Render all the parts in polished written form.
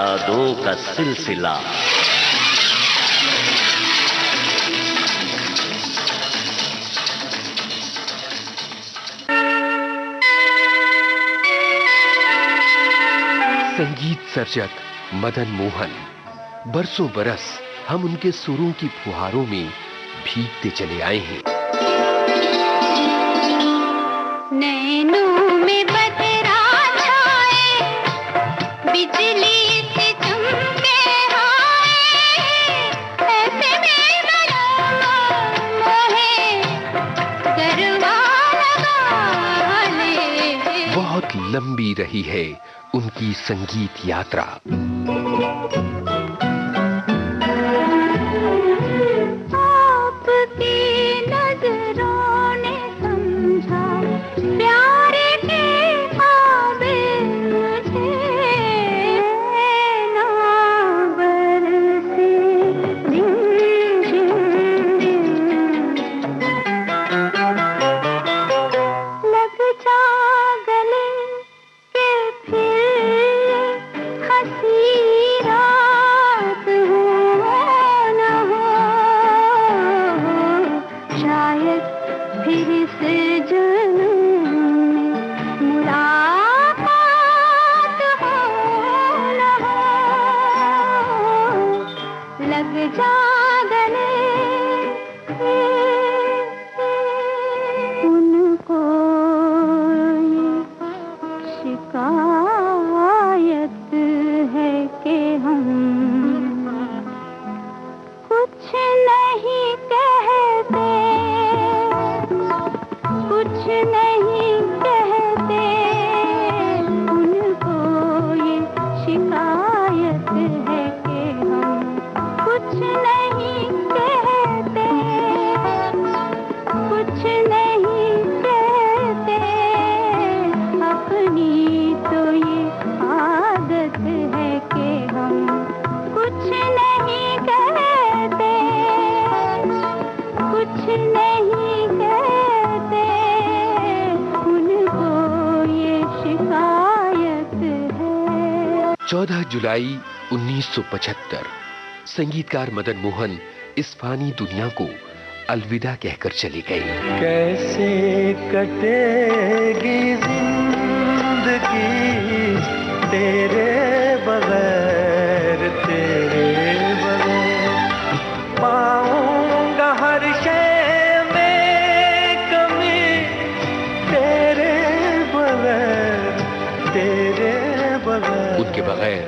यादों का सिलसिला। संगीत सर्जक मदन मोहन, बरसों बरस हम उनके सुरों की फुहारों में भीगते चले आए हैं। नैनों में बदरा छाए, बिजली से चमके आए, ऐसे में मोहे गरबा लगा ले। बहुत लंबी रही है उनकी संगीत यात्रा। आपकी नजरों ने समझा प्यार के काबिल मुझे, ना बरसे रिमझिम लग जा गले के फिर हंसी रात हो न हो, शायद फिर से जन्म में मुलाकात हो न हो, लग जा गले उनको शिकायत है कि हम कुछ नहीं कहते, कुछ नहीं कहते, उनको ये शिकायत है कि हम कुछ नहीं कहते, कुछ नहीं कहते, अपनी तो ये आदत है कि हम कुछ नहीं कहते, कुछ नहीं कहते, उनको ये शिकायत है। 14 जुलाई 1975 संगीतकार मदन मोहन इस फानी दुनिया को अलविदा कहकर चले गए। कैसे कटेगी जिंदगी तेरे बगैर, तेरे बगैर पाऊंगा हर शय में कमी, तेरे बगैर, तेरे बगैर। उनके बगैर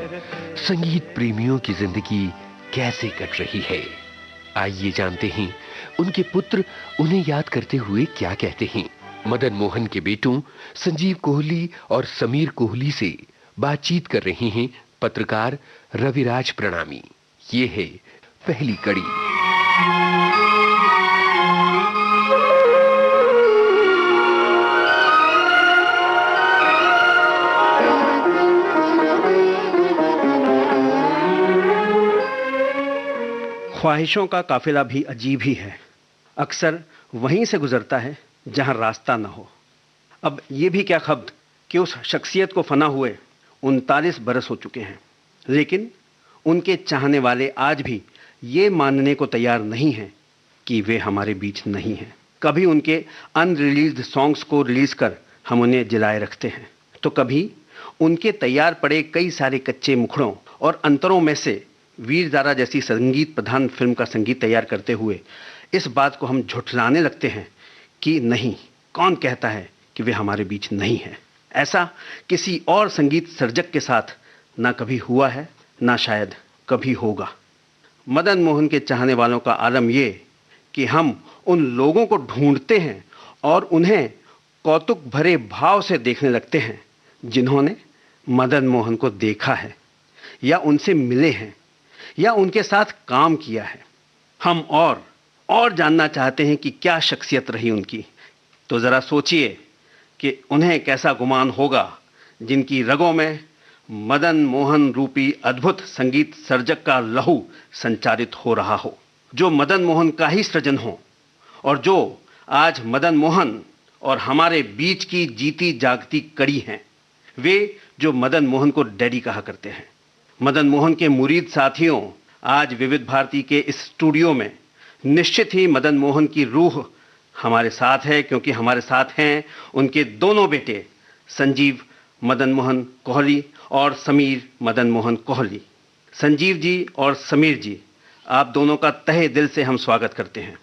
संगीत प्रेमियों की जिंदगी कैसे कट रही है, आइए जानते हैं उनके पुत्र उन्हें याद करते हुए क्या कहते हैं। मदन मोहन के बेटों संजीव कोहली और समीर कोहली से बातचीत कर रहे हैं पत्रकार रविराज प्रणामी। ये है पहली कड़ी। ख्वाहिशों का काफिला भी अजीब ही है, अक्सर वहीं से गुजरता है जहां रास्ता न हो। अब ये भी क्या खब्द कि उस शख्सियत को फना हुए 39 बरस हो चुके हैं, लेकिन उनके चाहने वाले आज भी ये मानने को तैयार नहीं हैं कि वे हमारे बीच नहीं हैं। कभी उनके अनरिलीज्ड सॉन्ग्स को रिलीज कर हम उन्हें जिलाए रखते हैं, तो कभी उनके तैयार पड़े कई सारे कच्चे मुखड़ों और अंतरों में से वीरजारा जैसी संगीत प्रधान फिल्म का संगीत तैयार करते हुए इस बात को हम झुठलाने लगते हैं कि नहीं, कौन कहता है कि वे हमारे बीच नहीं हैं। ऐसा किसी और संगीत सर्जक के साथ ना कभी हुआ है, ना शायद कभी होगा। मदन मोहन के चाहने वालों का आलम ये कि हम उन लोगों को ढूंढते हैं और उन्हें कौतुक भरे भाव से देखने लगते हैं जिन्होंने मदन मोहन को देखा है या उनसे मिले हैं या उनके साथ काम किया है। हम और जानना चाहते हैं कि क्या शख्सियत रही उनकी। तो ज़रा सोचिए कि उन्हें कैसा गुमान होगा जिनकी रगों में मदन मोहन रूपी अद्भुत संगीत सर्जक का लहू संचारित हो रहा हो, जो मदन मोहन का ही सृजन हो और जो आज मदन मोहन और हमारे बीच की जीती जागती कड़ी हैं। वे जो मदन मोहन को डैडी कहा करते हैं, मदन मोहन के मुरीद साथियों, आज विविध भारती के इस स्टूडियो में निश्चित ही मदन मोहन की रूह हमारे साथ है, क्योंकि हमारे साथ हैं उनके दोनों बेटे संजीव मदन मोहन कोहली और समीर मदन मोहन कोहली। संजीव जी और समीर जी, आप दोनों का तहे दिल से हम स्वागत करते हैं।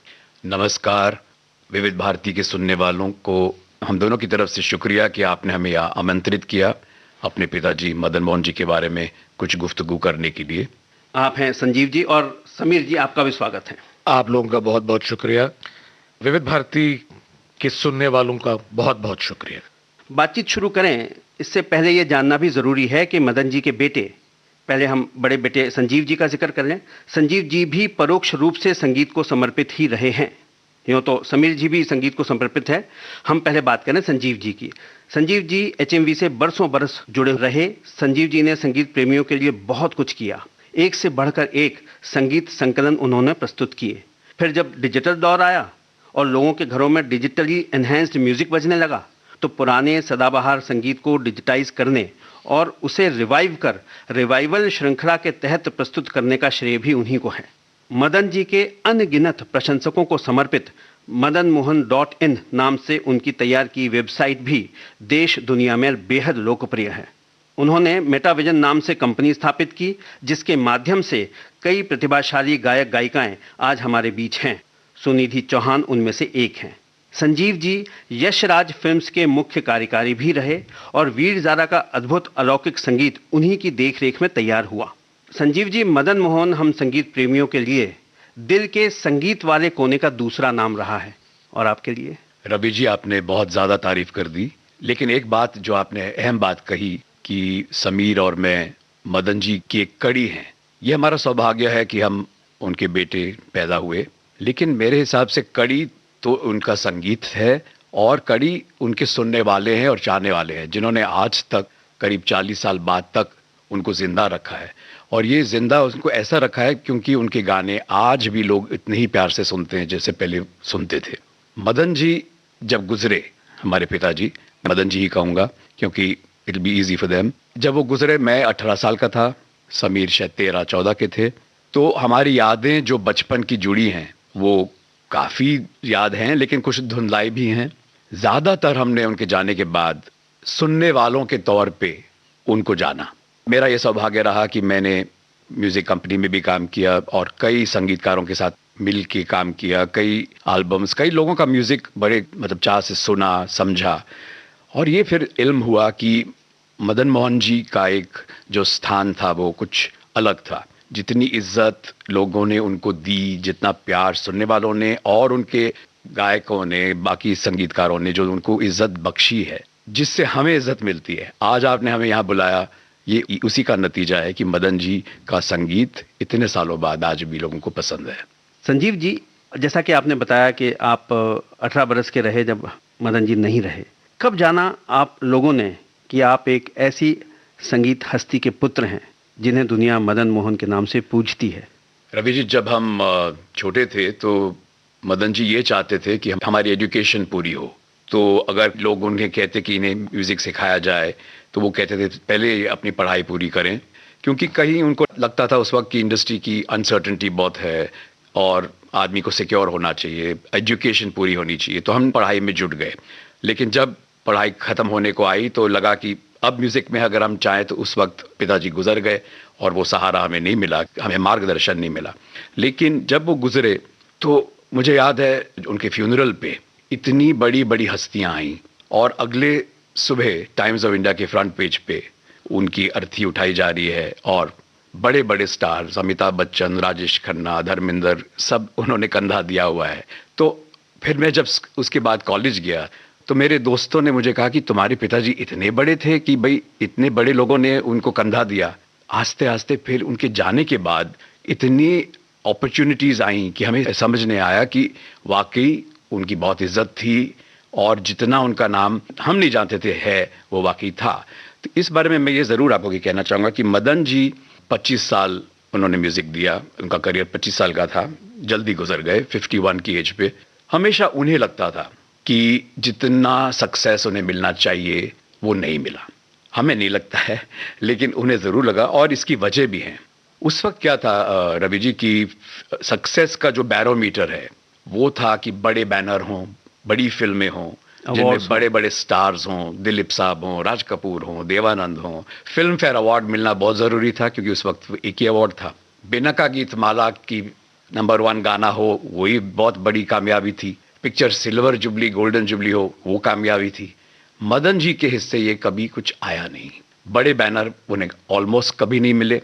नमस्कार। विविध भारती के सुनने वालों को हम दोनों की तरफ से शुक्रिया कि आपने हमें यहाँ आमंत्रित किया अपने पिताजी मदन मोहन जी के बारे में कुछ गुफ्तगू करने के लिए। आप हैं संजीव जी, और समीर जी आपका भी स्वागत है। आप लोगों का बहुत बहुत शुक्रिया। विविध भारती के सुनने वालों का बहुत बहुत शुक्रिया। बातचीत शुरू करें इससे पहले ये जानना भी ज़रूरी है कि मदन जी के बेटे, पहले हम बड़े बेटे संजीव जी का जिक्र कर लें। संजीव जी भी परोक्ष रूप से संगीत को समर्पित ही रहे हैं। यूँ तो समीर जी भी संगीत को समर्पित है। हम पहले बात करें संजीव जी की। संजीव जी एचएमवी से बरसों बरस जुड़े रहे। संजीव जी ने संगीत प्रेमियों के लिए बहुत कुछ किया। एक से बढ़कर एक संगीत संकलन उन्होंने प्रस्तुत किए। फिर जब डिजिटल दौर आया और लोगों के घरों में डिजिटली एनहेंस्ड म्यूजिक बजने लगा, तो पुराने सदाबहार संगीत को डिजिटाइज करने और उसे रिवाइव कर रिवाइवल श्रृंखला के तहत प्रस्तुत करने का श्रेय भी उन्हीं को है। मदन जी के अनगिनत प्रशंसकों को समर्पित madanmohan.in नाम से उनकी तैयार की वेबसाइट भी देश दुनिया में बेहद लोकप्रिय है। उन्होंने मेटाविजन नाम से कंपनी स्थापित की, जिसके माध्यम से कई प्रतिभाशाली गायक गायिकाएं आज हमारे बीच हैं। सुनिधि चौहान उनमें से एक हैं। संजीव जी यशराज फिल्म्स के मुख्य कार्यकारी भी रहे और वीर ज़ारा का अद्भुत अलौकिक संगीत उन्हीं की देखरेख में तैयार हुआ। संजीव जी, मदन मोहन हम संगीत प्रेमियों के लिए दिल के संगीत वाले कोने का दूसरा नाम रहा है, और आपके लिए? रवि जी, आपने बहुत ज़्यादा तारीफ कर दी, लेकिन एक बात जो आपने अहम बात कही कि समीर और मैं मदन जी की एक कड़ी हैं। ये हमारा सौभाग्य है कि हम उनके बेटे पैदा हुए, लेकिन मेरे हिसाब से कड़ी तो उनका संगीत है और कड़ी उनके सुनने वाले हैं और चाहने वाले हैं, जिन्होंने आज तक करीब 40 साल बाद तक उनको जिंदा रखा है। और ये जिंदा उनको ऐसा रखा है क्योंकि उनके गाने आज भी लोग इतने ही प्यार से सुनते हैं जैसे पहले सुनते थे। मदन जी जब गुजरे, हमारे पिताजी, मदन जी ही कहूँगा क्योंकि it will be easy for them, जब वो गुजरे मैं 18 साल का था, समीर शायद 13-14 के थे। तो हमारी यादें जो बचपन की जुड़ी हैं वो काफ़ी याद हैं, लेकिन कुछ धुंधलाई भी हैं। ज़्यादातर हमने उनके जाने के बाद सुनने वालों के तौर पे उनको जाना। मेरा ये सौभाग्य रहा कि मैंने म्यूज़िक कंपनी में भी काम किया और कई संगीतकारों के साथ मिल के काम किया, कई एल्बम्स, कई लोगों का म्यूज़िक बड़े चाह से सुना, समझा। और ये फिर इल्म हुआ कि मदन मोहन जी का एक जो स्थान था वो कुछ अलग था। जितनी इज्जत लोगों ने उनको दी, जितना प्यार सुनने वालों ने और उनके गायकों ने, बाकी संगीतकारों ने जो उनको इज्जत बख्शी है, जिससे हमें इज्जत मिलती है। आज आपने हमें यहाँ बुलाया, ये उसी का नतीजा है कि मदन जी का संगीत इतने सालों बाद आज भी लोगों को पसंद है। संजीव जी, जैसा कि आपने बताया कि आप 18 बरस के रहे जब मदन जी नहीं रहे, कब जाना आप लोगों ने कि आप एक ऐसी संगीत हस्ती के पुत्र हैं जिन्हें दुनिया मदन मोहन के नाम से पूजती है? रवि जी, जब हम छोटे थे तो मदन जी ये चाहते थे कि हमारी एजुकेशन पूरी हो। तो अगर लोग उन्हें कहते कि इन्हें म्यूज़िक सिखाया जाए तो वो कहते थे पहले अपनी पढ़ाई पूरी करें, क्योंकि कहीं उनको लगता था उस वक्त की इंडस्ट्री की अनसर्टेनिटी बहुत है और आदमी को सिक्योर होना चाहिए, एजुकेशन पूरी होनी चाहिए। तो हम पढ़ाई में जुट गए। लेकिन जब पढ़ाई ख़त्म होने को आई तो लगा कि अब म्यूज़िक में अगर हम चाहें तो उस वक्त पिताजी गुजर गए और वो सहारा हमें नहीं मिला, हमें मार्गदर्शन नहीं मिला। लेकिन जब वो गुजरे तो मुझे याद है उनके फ्यूनरल पे इतनी बड़ी बड़ी हस्तियां आईं और अगले सुबह टाइम्स ऑफ इंडिया के फ्रंट पेज पे उनकी अर्थी उठाई जा रही है और बड़े बड़े स्टार्स, अमिताभ बच्चन, राजेश खन्ना, धर्मेंद्र, सब उन्होंने कंधा दिया हुआ है। तो फिर मैं जब उसके बाद कॉलेज गया तो मेरे दोस्तों ने मुझे कहा कि तुम्हारे पिताजी इतने बड़े थे कि भाई इतने बड़े लोगों ने उनको कंधा दिया। आस्ते आस्ते फिर उनके जाने के बाद इतनी अपॉर्चुनिटीज़ आई कि हमें समझने आया कि वाकई उनकी बहुत इज्जत थी और जितना उनका नाम हम नहीं जानते थे है वो वाकई था। तो इस बारे में मैं ये ज़रूर आपको कहना चाहूँगा कि मदन जी 25 साल उन्होंने म्यूज़िक दिया, उनका करियर 25 साल का था, जल्दी गुजर गए 51 की एज पे। हमेशा उन्हें लगता था कि जितना सक्सेस उन्हें मिलना चाहिए वो नहीं मिला। हमें नहीं लगता है, लेकिन उन्हें जरूर लगा और इसकी वजह भी है। उस वक्त क्या था रवि जी की सक्सेस का जो बैरोमीटर है वो था कि बड़े बैनर हों, बड़ी फिल्में हों, जिनमें बड़े बड़े स्टार्स हों, दिलीप साहब हों, राज कपूर हों, देवानंद हों। फिल्म फेयर अवार्ड मिलना बहुत ज़रूरी था क्योंकि उस वक्त एक ही अवार्ड था। बिना का गीत माला की नंबर 1 गाना हो, वही बहुत बड़ी कामयाबी थी। Picture silver jubilee, golden jubilee हो, वो कामयाबी थी। मदन जी के हिस्से ये कभी कुछ आया नहीं। बड़े बैनर उन्हें ऑलमोस्ट कभी नहीं मिले।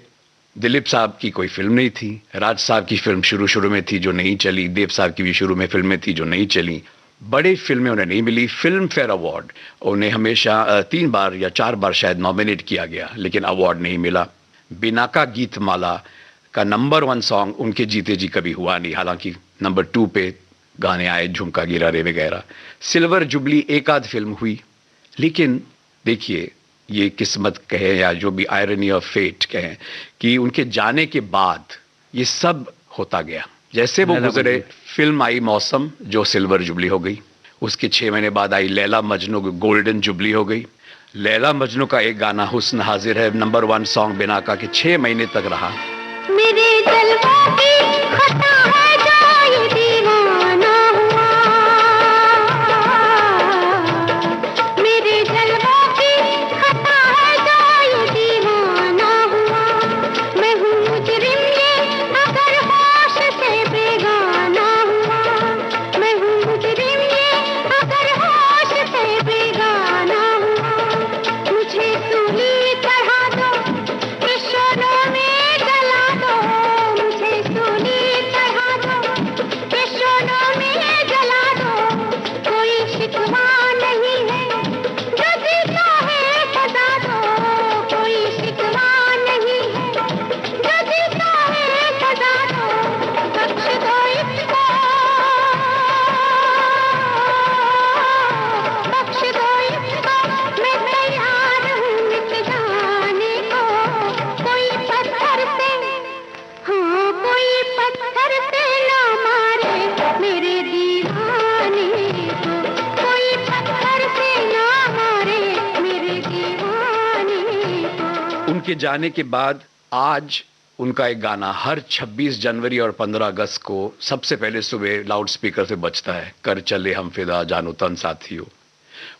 दिलीप साहब की कोई फिल्म नहीं थी, राज साहब की फिल्म शुरू में थी जो नहीं चली, देव साहब की भी शुरू में फिल्में थी जो नहीं चली। बड़ी फिल्में उन्हें नहीं मिली। फिल्म फेयर अवार्ड उन्हें हमेशा 3 बार या 4 बार शायद नॉमिनेट किया गया, लेकिन अवार्ड नहीं मिला। बिना का गीत माला का नंबर 1 सॉन्ग उनके जीते जी कभी हुआ नहीं, हालांकि नंबर 2 पे गाने आए, झुमका गिरा रे वगैरह। सिल्वर जुबली एक आध फिल्म हुई, लेकिन देखिए ये किस्मत कहे या जो भी आयरनी ऑफ फेट कहें कि उनके जाने के बाद ये सब होता गया। जैसे वो गुजरे, फिल्म आई मौसम जो सिल्वर जुबली हो गई, उसके 6 महीने बाद आई लैला मजनू, गोल्डन जुबली हो गई। लैला मजनू का एक गाना हुस्न हाजिर है, नंबर 1 सॉन्ग बिना का के 6 महीने तक रहा। मेरे जलवों की खता है जो ये दीवाना हुआ, मेरे जलवों की खता है जो ये दीवाना हुआ। मैं हूँ मुजरिम ये अगर होश से बेगाना हुआ, मैं हूँ मुजरिम ये अगर होश से बेगाना हुआ। मुझे सूली चढ़ा दो, किशोरों में जला दो, मुझे सूली चढ़ा दो, किशोरों में जला दो। कोई शिकवा नहीं है, जो जीता है सजा दो, कोई शिकवा नहीं है, जो जीता है सजा दो। बख्श दो इसको, बख्श दो इसको, मैं तैयार हूँ मिट जाने को। कोई पत्थर से, हाँ कोई पत्थर से ना मारे मेरे दीवाने को, कोई पत्थर से ना मारे मेरे दीवाने को। उनके जाने के बाद आज उनका एक गाना हर 26 जनवरी और 15 अगस्त को सबसे पहले सुबह लाउड स्पीकर से बजता है, कर चले हम फिदा जानो तन साथियों।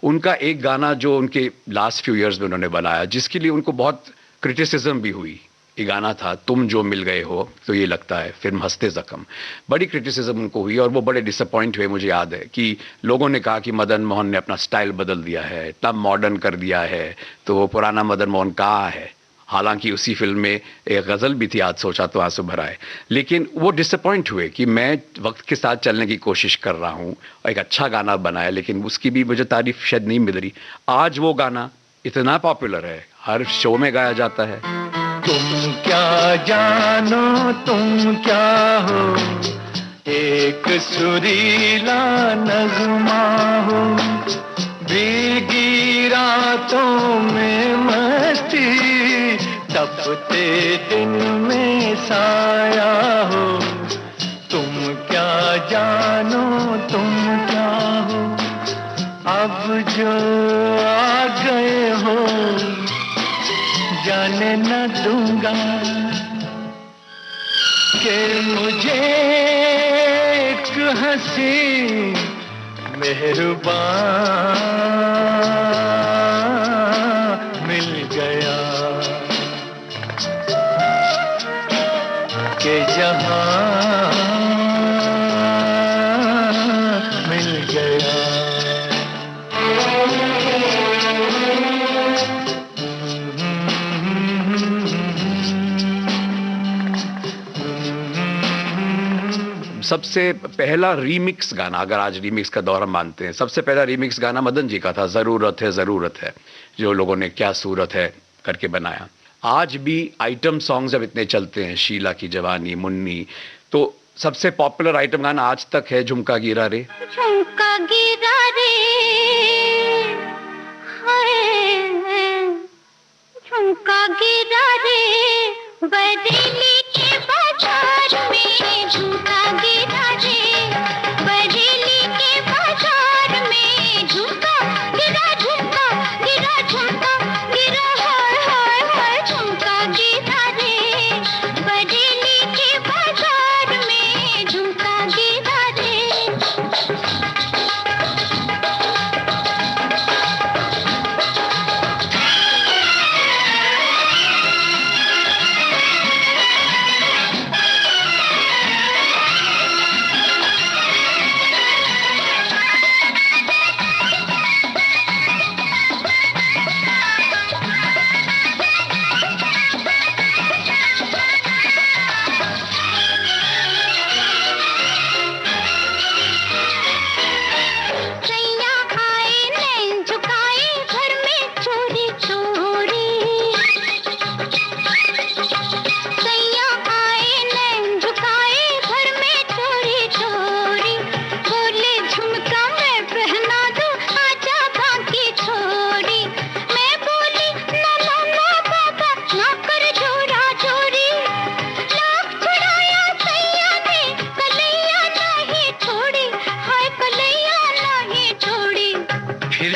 उनका एक गाना जो उनके लास्ट फ्यू इयर्स में उन्होंने बनाया, जिसके लिए उनको बहुत क्रिटिसिज्म भी हुई, ये गाना था तुम जो मिल गए हो तो ये लगता है, फिल्म हंसते जख्म। बड़ी क्रिटिसिज्म उनको हुई और वो बड़े डिसअपॉइंट हुए। मुझे याद है कि लोगों ने कहा कि मदन मोहन ने अपना स्टाइल बदल दिया है, इतना मॉडर्न कर दिया है, तो वो पुराना मदन मोहन कहाँ है। हालांकि उसी फिल्म में एक गज़ल भी थी, आज सोचा तो आंसू भर आए। लेकिन वो डिसअपॉइंट हुए कि मैं वक्त के साथ चलने की कोशिश कर रहा हूँ और एक अच्छा गाना बनाया, लेकिन उसकी भी मुझे तारीफ शायद नहीं मिल रही। आज वो गाना इतना पॉपुलर है, हर शो में गाया जाता है। तुम क्या जानो तुम क्या हो, एक सुरीला नगमा हो, भीगी रातों में मस्ती, तपते दिन में साया हो। तुम क्या जानो तुम क्या हो, अब जो आ गए हो जाने न दूंगा कि मुझे एक हंसी मेहरबान मिल गया कि जहां मिल गया। सबसे पहला रीमिक्स गाना, अगर आज रीमिक्स का दौर हम मानते हैं, सबसे पहला रीमिक्स गाना मदन जी का था, ज़रूरत है, जो लोगों ने क्या सूरत है करके बनाया। आज भी आइटम सॉन्ग्स जब इतने चलते हैं, शीला की जवानी, मुन्नी, तो सबसे पॉपुलर आइटम गाना आज तक है झुमका गिरा रे। झुमका गिरा रे, हाय झुमका गिरा रे, बरेली के बाजार में झुमका गिरा रे, बरेली के बाजार में झुमका गिरा, झुमका गिरा, झुमका गिरा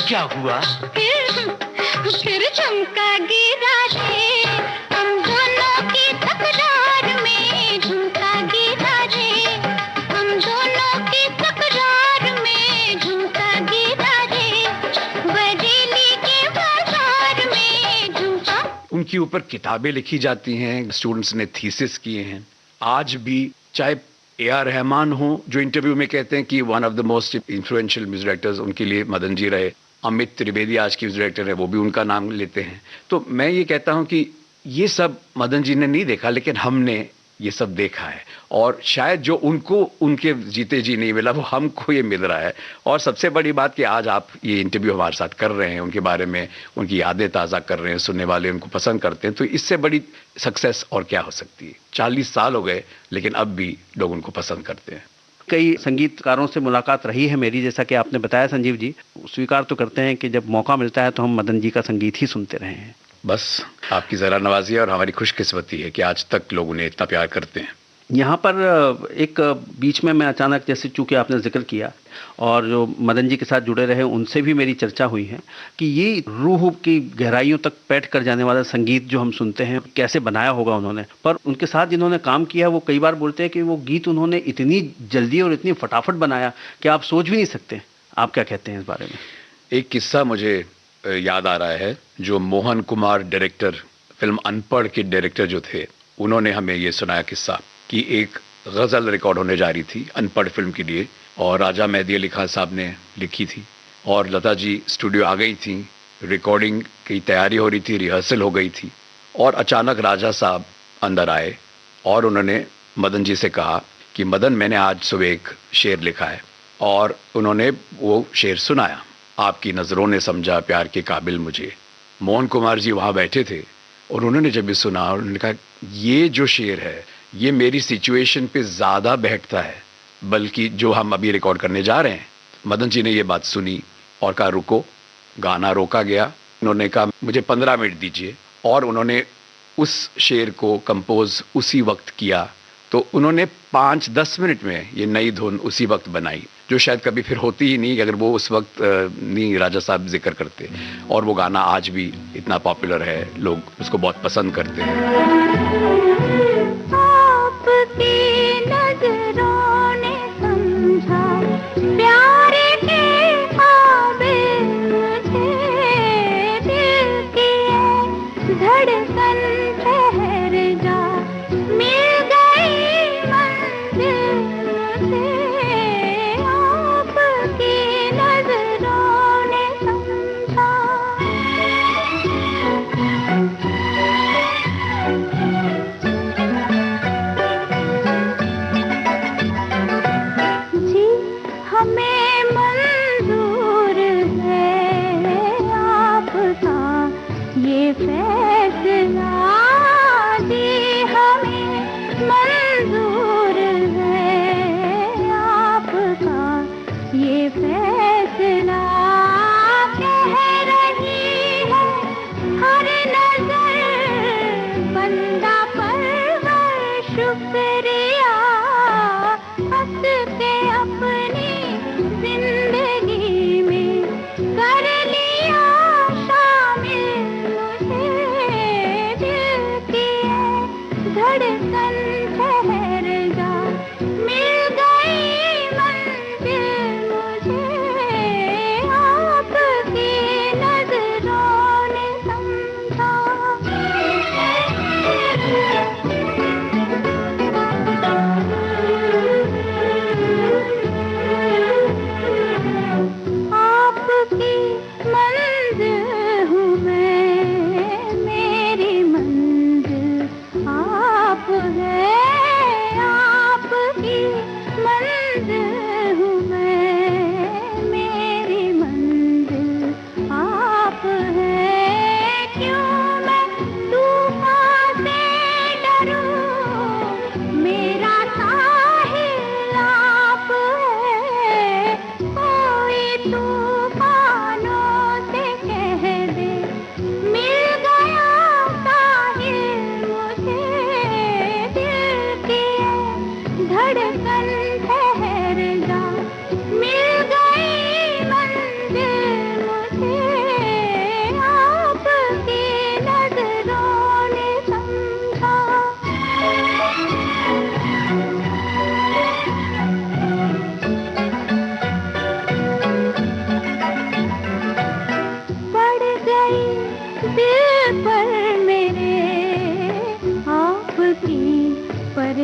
क्या हुआ? फिर झुमका गिरा रे, हम दोनों की तकरार में झुमका गिरा रे, हम दोनों की तकरार में झुमका गिरा रे, बरेली के बाजार में झुमका। उनके ऊपर किताबें लिखी जाती हैं, स्टूडेंट्स ने थीसिस किए हैं। आज भी चाहे A.R. रहमान हो, जो इंटरव्यू में कहते हैं कि one of the most influential music directors उनके लिए मदन जी रहे, अमित त्रिवेदी आज के म्यूजिक डायरेक्टर है, वो भी उनका नाम लेते हैं। तो मैं ये कहता हूं कि ये सब मदन जी ने नहीं देखा, लेकिन हमने ये सब देखा है, और शायद जो उनको उनके जीते जी नहीं मिला वो हमको ये मिल रहा है। और सबसे बड़ी बात कि आज आप ये इंटरव्यू हमारे साथ कर रहे हैं, उनके बारे में उनकी यादें ताज़ा कर रहे हैं, सुनने वाले उनको पसंद करते हैं, तो इससे बड़ी सक्सेस और क्या हो सकती है। 40 साल हो गए लेकिन अब भी लोग उनको पसंद करते हैं। कई संगीतकारों से मुलाकात रही है मेरी, जैसा कि आपने बताया संजीव जी, स्वीकार तो करते हैं कि जब मौका मिलता है तो हम मदन जी का संगीत ही सुनते रहे हैं। बस आपकी ज़रा नवाजी है और हमारी खुशकिस्मती है कि आज तक लोग उन्हें इतना प्यार करते हैं। यहाँ पर एक बीच में मैं अचानक, जैसे चूंकि आपने जिक्र किया और जो मदन जी के साथ जुड़े रहे उनसे भी मेरी चर्चा हुई है कि ये रूह की गहराइयों तक बैठ कर जाने वाला संगीत जो हम सुनते हैं कैसे बनाया होगा उन्होंने। पर उनके साथ जिन्होंने काम किया वो कई बार बोलते हैं कि वो गीत उन्होंने इतनी जल्दी और इतनी फटाफट बनाया कि आप सोच भी नहीं सकते। आप क्या कहते हैं इस बारे में? एक किस्सा मुझे याद आ रहा है, जो मोहन कुमार डायरेक्टर, फिल्म अनपढ़ के डायरेक्टर जो थे, उन्होंने हमें ये सुनाया किस्सा कि एक गज़ल रिकॉर्ड होने जा रही थी अनपढ़ फिल्म के लिए, और राजा मेहदी अली खान साहब ने लिखी थी और लता जी स्टूडियो आ गई थी, रिकॉर्डिंग की तैयारी हो रही थी, रिहर्सल हो गई थी, और अचानक राजा साहब अंदर आए और उन्होंने मदन जी से कहा कि मदन, मैंने आज सुबह एक शेर लिखा है, और उन्होंने वो शेर सुनाया। आपकी नज़रों ने समझा प्यार के काबिल मुझे। मोहन कुमार जी वहाँ बैठे थे और उन्होंने जब ये सुना, उन्होंने कहा ये जो शेर है ये मेरी सिचुएशन पे ज़्यादा बैठता है बल्कि जो हम अभी रिकॉर्ड करने जा रहे हैं। मदन जी ने ये बात सुनी और कहा रुको, गाना रोका गया। उन्होंने कहा मुझे 15 मिनट दीजिए, और उन्होंने उस शेर को कंपोज उसी वक्त किया। तो उन्होंने 5-10 मिनट में ये नई धुन उसी वक्त बनाई, जो शायद कभी फिर होती ही नहीं अगर वो उस वक्त नहीं राजा साहब जिक्र करते। और वो गाना आज भी इतना पॉपुलर है, लोग उसको बहुत पसंद करते हैं। आपकी नजरों ने समझा प्यार के काबिल मुझे, दिल की धड़कन ठहर जा, मिल गई मंजिल मुझे, आपकी नजरों ने समझा।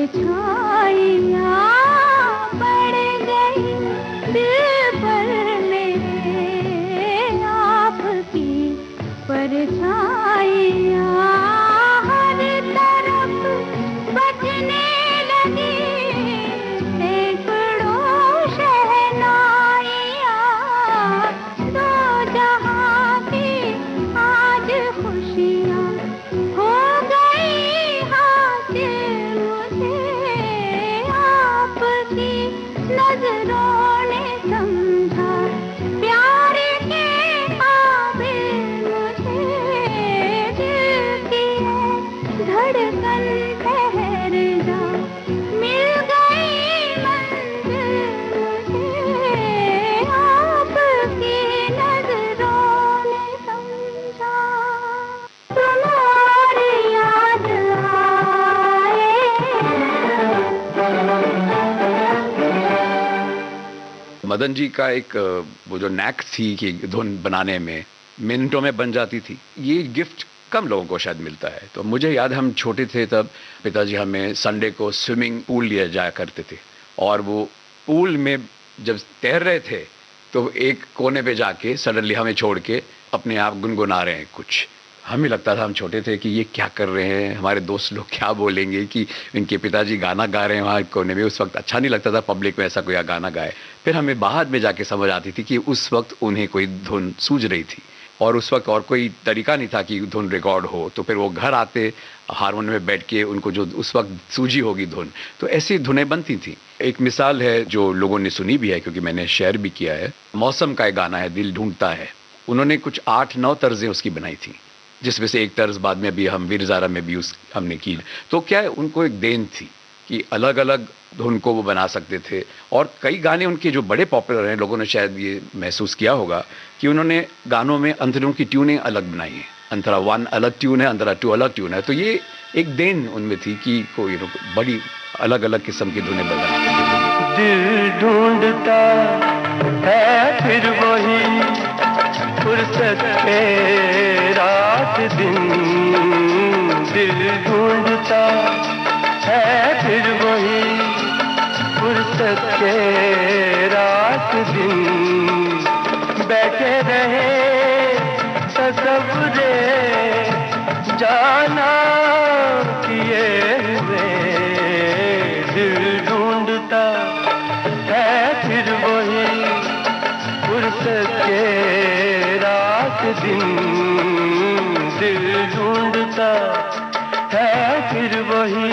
परछाइयाँ पड़ गई दिल पर मेरे, आपकी परछाइयाँ हर तरफ बजने लगी, सैकड़ों शहनाइयाँ, दो जहाँ की आज खुशियाँ हो गई हासिल मुझे, आपकी नजरों ने समझा प्यार के काबिल मुझे, दिल की है धड़कन ठहर जा, मिल गई मंजिल मुझे, आपकी नजरों ने समझा, तुम्हारी याद आए। मदन जी का एक वो जो नैक थी कि धुन बनाने में मिनटों में बन जाती थी, ये गिफ्ट कम लोगों को शायद मिलता है। तो मुझे याद, हम छोटे थे तब पिताजी हमें संडे को स्विमिंग पूल लिए जाया करते थे, और वो पूल में जब तैर रहे थे तो एक कोने पे जाके सडनली हमें छोड़ के अपने आप गुनगुना रहे हैं कुछ। हमें लगता था, हम छोटे थे, कि ये क्या कर रहे हैं, हमारे दोस्त लोग क्या बोलेंगे कि इनके पिताजी गाना गा रहे हैं वहाँ कोने में। उस वक्त अच्छा नहीं लगता था पब्लिक में ऐसा कोई गाना गाए। फिर हमें बाद में जाके समझ आती थी कि उस वक्त उन्हें कोई धुन सूझ रही थी, और उस वक्त और कोई तरीका नहीं था कि धुन रिकॉर्ड हो। तो फिर वो घर आते हारमोनियम में बैठ के, उनको जो उस वक्त सूझी होगी धुन, तो ऐसी धुनें बनती थी। एक मिसाल है जो लोगों ने सुनी भी है, क्योंकि मैंने शेयर भी किया है, मौसम का एक गाना है, दिल ढूंढता है। उन्होंने कुछ 8-9 तर्जें उसकी बनाई थी, जिसमें से एक तर्ज बाद में भी हम वीर ज़ारा में भी हमने की। तो क्या है, उनको एक देन थी कि अलग अलग धुन को वो बना सकते थे। और कई गाने उनके जो बड़े पॉपुलर हैं, लोगों ने शायद ये महसूस किया होगा कि उन्होंने गानों में अंतरों की ट्यूनें अलग बनाई हैं। अंतरा 1 अलग ट्यून है, अंतरा 2 अलग ट्यून है। तो ये एक देन उनमें थी कि कोई बड़ी अलग अलग किस्म की धुनें बनाई। दिल ढूंढता है फिर वही फुर्सत के रात दिन, दिल ढूंढता है फिर वही फुर्सत के रात दिन, बैठे रहे तसव्वुरे जाना किए हुए, दिल ढूंढता है फिर वही फुर्सत के रात दिन, दिल ढूंढता है फिर वही।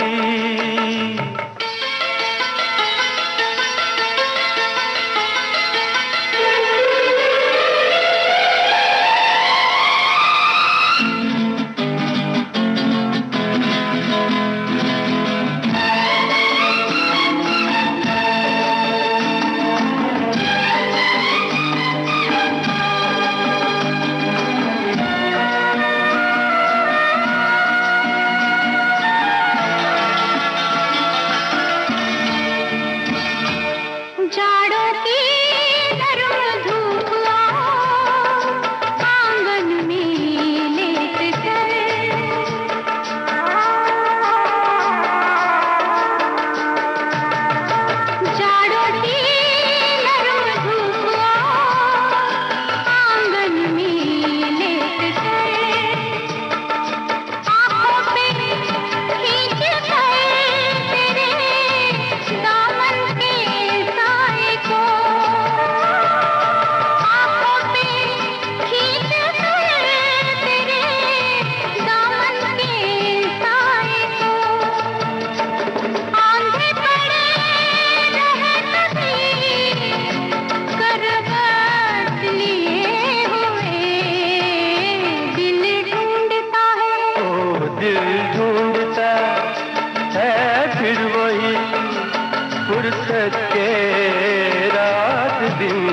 फुर्सत के रात दिन,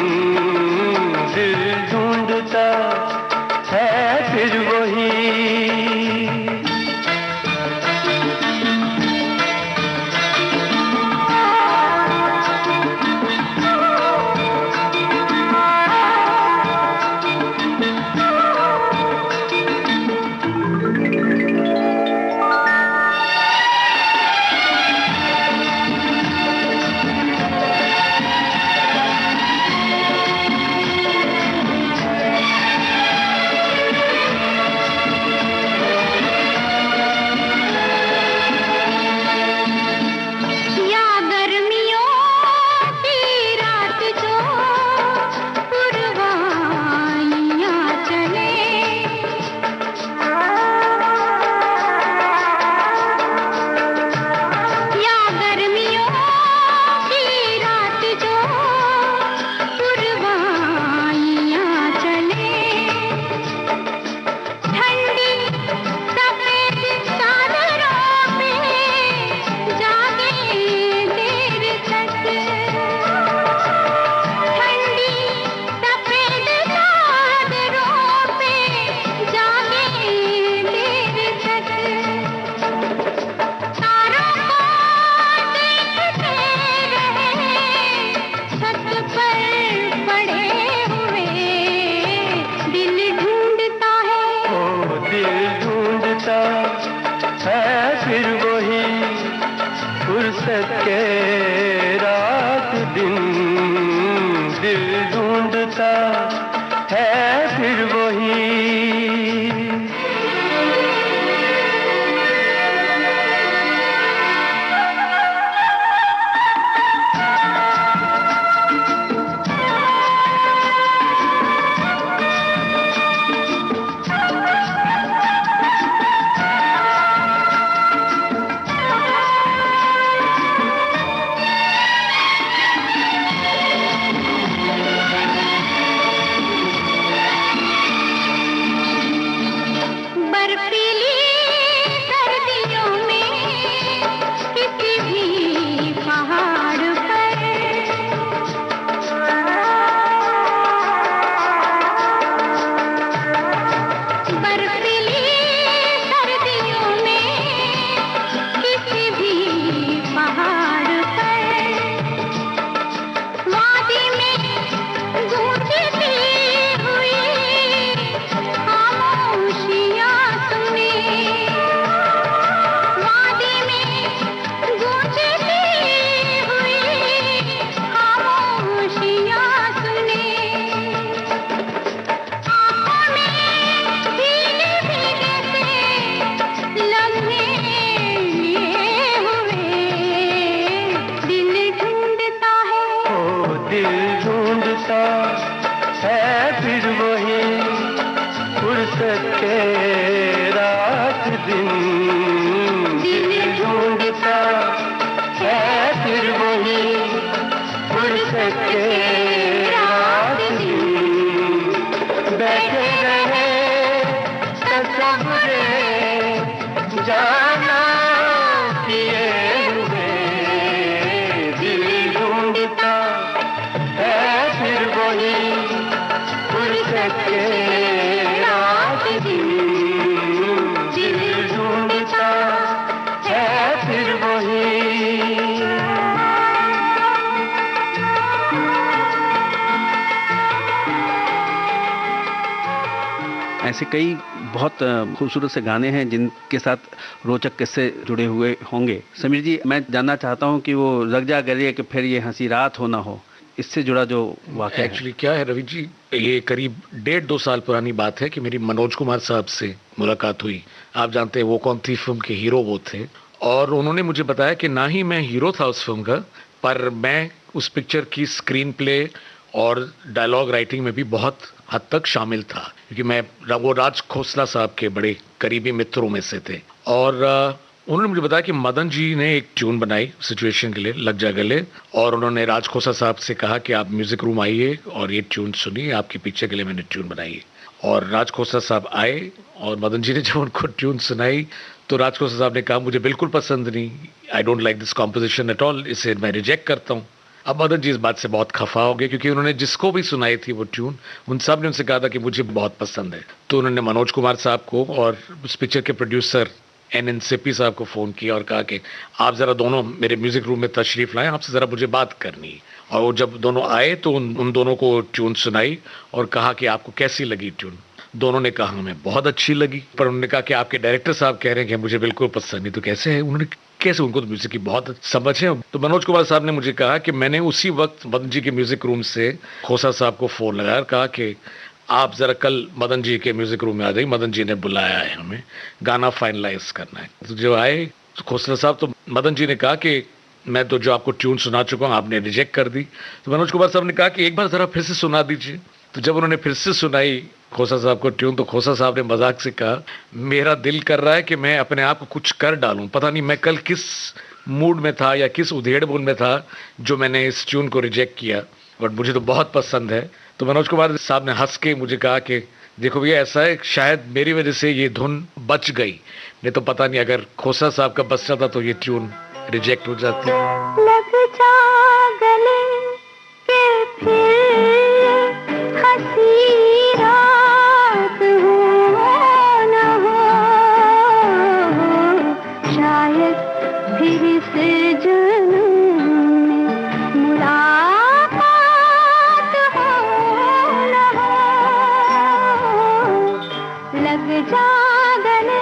दिल ढूंढता है फिर वही। फुर्सत के रात दिन दिल ढूंढता है फिर वही फुर्सत के रात दिन बैठे रहे तसव्वुरे जाना किए हुए दिल ढूंढता है फिर वही फुर्सत के रात दिन दिल ढूंढता है फिर वही। ऐसे कई बहुत खूबसूरत से गाने हैं जिनके साथ रोचक किस्से जुड़े हुए होंगे। समीर जी, मैं जानना चाहता हूं कि वो लग जा गले कि फिर ये हंसी रात हो ना हो, इससे जुड़ा जो वाक़या है। एक्चुअली क्या है रवि जी, ये करीब 1.5-2 साल पुरानी बात है कि मेरी मनोज कुमार साहब से मुलाकात हुई। आप जानते हैं वो कौन थी फिल्म के हीरो वो थे, और उन्होंने मुझे बताया कि ना ही मैं हीरो था उस फिल्म का, पर मैं उस पिक्चर की स्क्रीन प्ले और डायलॉग राइटिंग में भी बहुत हद तक शामिल था, क्योंकि मैं वो राज खोसला साहब के बड़े करीबी मित्रों में से थे। और उन्होंने मुझे बताया कि मदन जी ने एक ट्यून बनाई सिचुएशन के लिए, लग जा गले, और उन्होंने राज खोसला साहब से कहा कि आप म्यूजिक रूम आइए और ये ट्यून सुनिए, आपके पीछे के लिए मैंने ट्यून बनाई है। और राज खोसला साहब आए और मदन जी ने जब उनको ट्यून सुनाई तो राज खोसला साहब ने कहा मुझे बिल्कुल पसंद नहीं, I don't like this composition at all, इसे मैं रिजेक्ट करता हूँ। अब मदन जी इस बात से बहुत खफा हो गए, क्योंकि उन्होंने जिसको भी सुनाई थी वो ट्यून, उन सब ने उनसे कहा था कि मुझे बहुत पसंद है। तो उन्होंने मनोज कुमार साहब को और उस पिक्चर के प्रोड्यूसर NN सिप्पी साहब को फ़ोन किया और कहा कि आप ज़रा दोनों मेरे म्यूज़िक रूम में तशरीफ़ लाएं, आपसे ज़रा मुझे बात करनी है। और वो जब दोनों आए तो उन दोनों को ट्यून सुनाई और कहा कि आपको कैसी लगी ट्यून। दोनों ने कहा हमें बहुत अच्छी लगी, पर उन्होंने कहा कि आपके डायरेक्टर साहब कह रहे हैं कि मुझे बिल्कुल पसंद नहीं। तो कैसे है, उन्होंने कैसे, उनको तो म्यूजिक की बहुत समझ है। तो मनोज कुमार साहब ने मुझे कहा कि मैंने उसी वक्त मदन जी के म्यूजिक रूम से खोसा साहब को फ़ोन लगाया और कहा कि आप ज़रा कल मदन जी के म्यूजिक रूम में आ जाइए, मदन जी ने बुलाया है, हमें गाना फाइनलाइज करना है। तो जो आए तो खोसला साहब, तो मदन जी ने कहा कि मैं तो जो आपको ट्यून सुना चुका हूँ आपने रिजेक्ट कर दी। तो मनोज कुमार साहब ने कहा कि एक बार ज़रा फिर से सुना दीजिए। तो जब उन्होंने फिर से सुनाई खोसा साहब को ट्यून, तो खोसा साहब ने मजाक से कहा मेरा दिल कर रहा है कि मैं अपने आप को कुछ कर डालूं, पता नहीं मैं कल किस मूड में था या किस उधेड़-बुन में था जो मैंने इस ट्यून को रिजेक्ट किया, बट मुझे तो बहुत पसंद है। तो मनोज कुमार साहब ने हंस के मुझे कहा कि देखो भैया ऐसा है, शायद मेरी वजह से ये धुन बच गई, नहीं तो पता नहीं अगर खोसा साहब का बच जाता तो ये ट्यून रिजेक्ट हो जाती। लग जा गले के फिर हंसी रात हो न हो, शायद फिर से जन्म में मुलाकात हो न हो। लग जा गले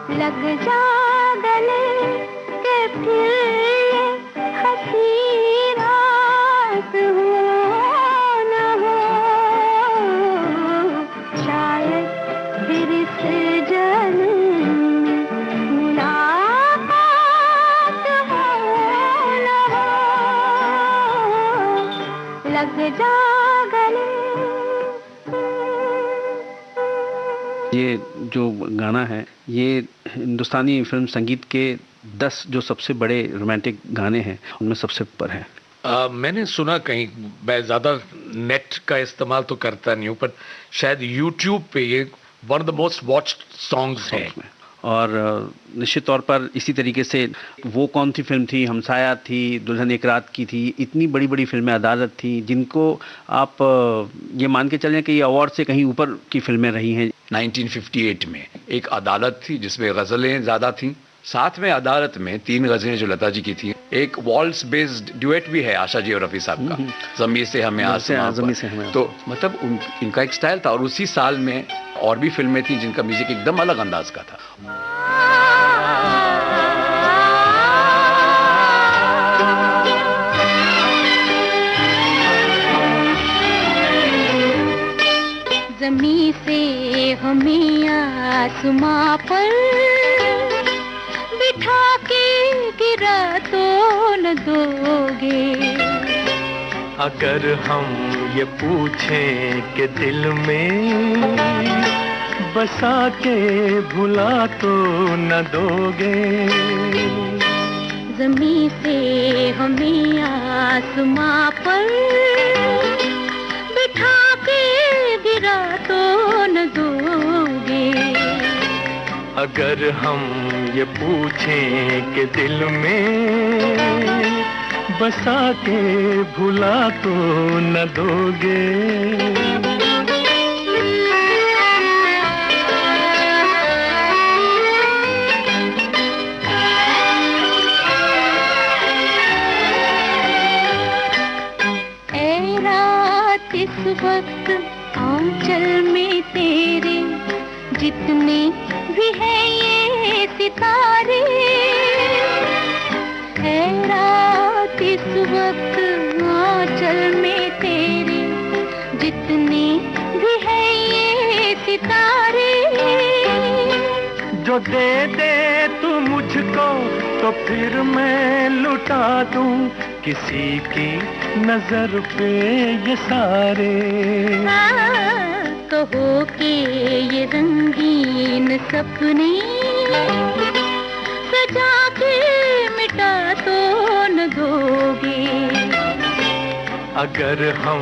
लग जा गले के फिर ये हंसी रात हो न हो, शायद फिर इस जन्म में मुलाकात हो न हो, लग जा गले। ये जो गाना है ये हिंदुस्तानी फिल्म संगीत के 10 जो सबसे बड़े रोमांटिक गाने हैं उनमें सबसे ऊपर है। मैंने सुना कहीं, मैं ज़्यादा नेट का इस्तेमाल तो करता नहीं हूँ, पर शायद यूट्यूब पे ये one of the most watched songs है। और निश्चित तौर पर इसी तरीके से वो कौन सी फिल्म थी, हमसाया थी, दुल्हन एक रात की थी, इतनी बड़ी बड़ी फिल्में, अदालत थी, जिनको आप ये मान के चलें कि ये अवार्ड से कहीं ऊपर की फिल्में रही हैं। 1958 में एक अदालत थी जिसमें गज़लें ज़्यादा थीं, साथ में अदालत में 3 गज़लें जो लता जी की थी, एक वॉल्स बेस्ड ड्यूएट भी है आशा जी और रफ़ी साहब का, ज़मीर से हमें आसमां पर। तो मतलब इनका एक स्टाइल था। और उसी साल में और भी फिल्में थी जिनका म्यूजिक एकदम अलग अंदाज का था। ज़मीं से हमें आसमां पर बिठा के गिरा तो न दोगे, अगर हम ये पूछें कि दिल में बसा के भुला तो न दोगे। ज़मीं से हमें आसमां पर बिठा के गिरा तो न दोगे, अगर हम ये पूछें कि दिल में बसा के भुला तो न दोगे। ऐ रात इस वक्त आंचल में तेरे जितने भी हैं ये सितारे, है रात इस वक्त आंचल में तेरे जितने भी हैं ये सितारे, जो दे दे तू मुझको तो फिर मैं लुटा दूं किसी की नजर पे ये सारे। कहो कि ये रंगीन सपने सजा के मिटा तो न दोगे, अगर हम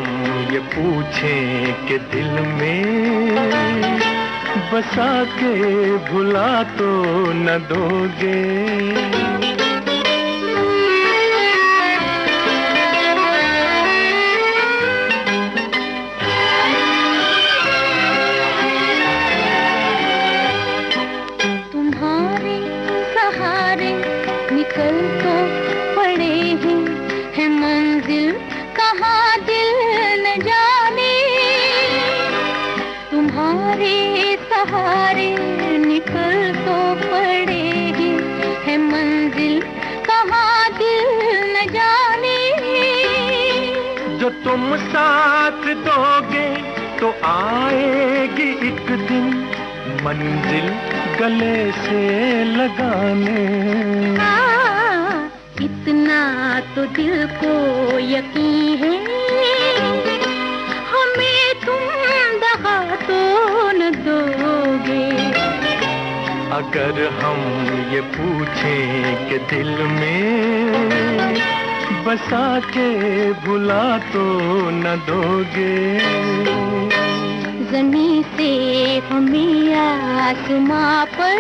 ये पूछें कि दिल में बसा के भुला तो न दोगे। सहारे निकल तो पड़े है मंजिल कहाँ दिल न जाने, जो तुम साथ दोगे तो आएगी एक दिन मंजिल गले से लगाने। इतना तो दिल को यकीन है हमें तुम दगा तो न दोगे, अगर हम ये पूछें कि दिल में बसा के भुला तो न दोगे। ज़मीं से हमें आसमां पर